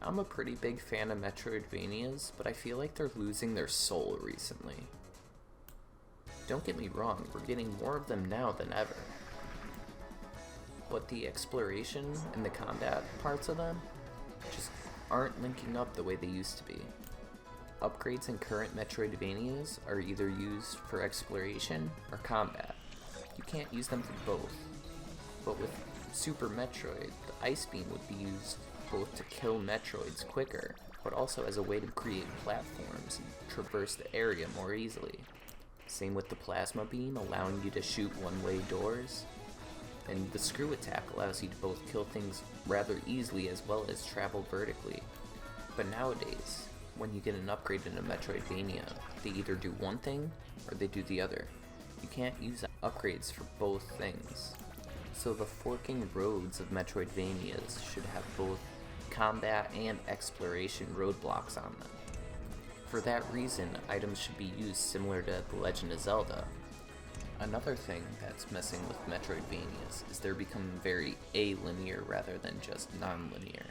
I'm a pretty big fan of Metroidvanias, but I feel like they're losing their soul recently. Don't get me wrong, we're getting more of them now than ever. But the exploration and the combat parts of them just aren't linking up the way they used to be. Upgrades in current Metroidvanias are either used for exploration or combat. You can't use them for both. But with Super Metroid, the Ice Beam would be used both to kill Metroids quicker, but also as a way to create platforms and traverse the area more easily. Same with the Plasma Beam, allowing you to shoot one-way doors, and the Screw Attack allows you to both kill things rather easily as well as travel vertically. But nowadays, when you get an upgrade in a Metroidvania, they either do one thing or they do the other. You can't use upgrades for both things. So the forking roads of Metroidvanias should have both combat and exploration roadblocks on them. For that reason, items should be used similar to The Legend of Zelda. Another thing that's messing with Metroidvanias is they're becoming very A-linear rather than just non-linear.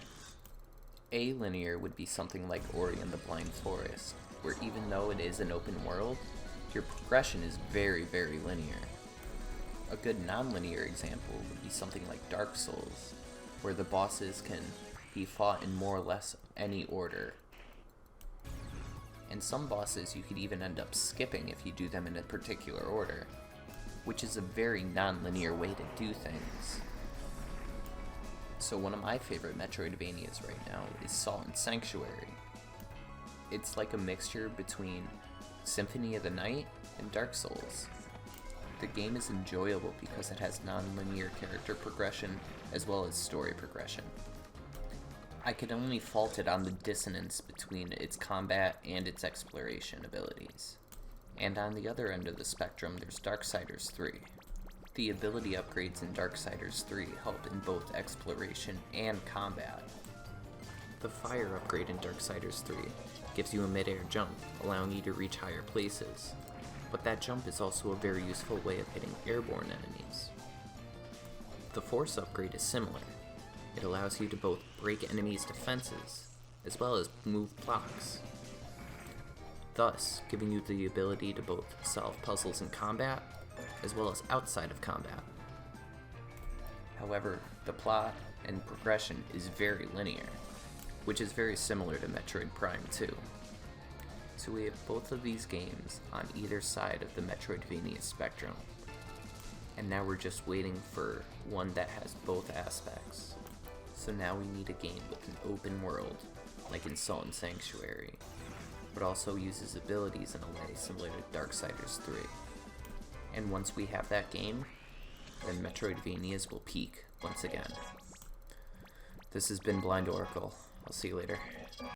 A-linear would be something like Ori and the Blind Forest, where even though it is an open world, your progression is very, very linear. A good non-linear example would be something like Dark Souls, where the bosses can be fought in more or less any order. And some bosses you could even end up skipping if you do them in a particular order, which is a very non-linear way to do things. So one of my favorite Metroidvanias right now is Salt and Sanctuary. It's like a mixture between Symphony of the Night and Dark Souls. The game is enjoyable because it has non-linear character progression as well as story progression. I could only fault it on the dissonance between its combat and its exploration abilities. And on the other end of the spectrum, there's Darksiders 3. The ability upgrades in Darksiders 3 help in both exploration and combat. The fire upgrade in Darksiders 3 gives you a mid-air jump, allowing you to reach higher places. But that jump is also a very useful way of hitting airborne enemies. The force upgrade is similar. It allows you to both break enemies' defenses, as well as move blocks, thus giving you the ability to both solve puzzles in combat, as well as outside of combat. However, the plot and progression is very linear, which is very similar to Metroid Prime 2. So we have both of these games on either side of the Metroidvania spectrum, and now we're just waiting for one that has both aspects. So now we need a game with an open world, like in Salt and Sanctuary, but also uses abilities in a way similar to Darksiders 3. And once we have that game, then Metroidvanias will peak once again. This has been Blind Oracle. I'll see you later.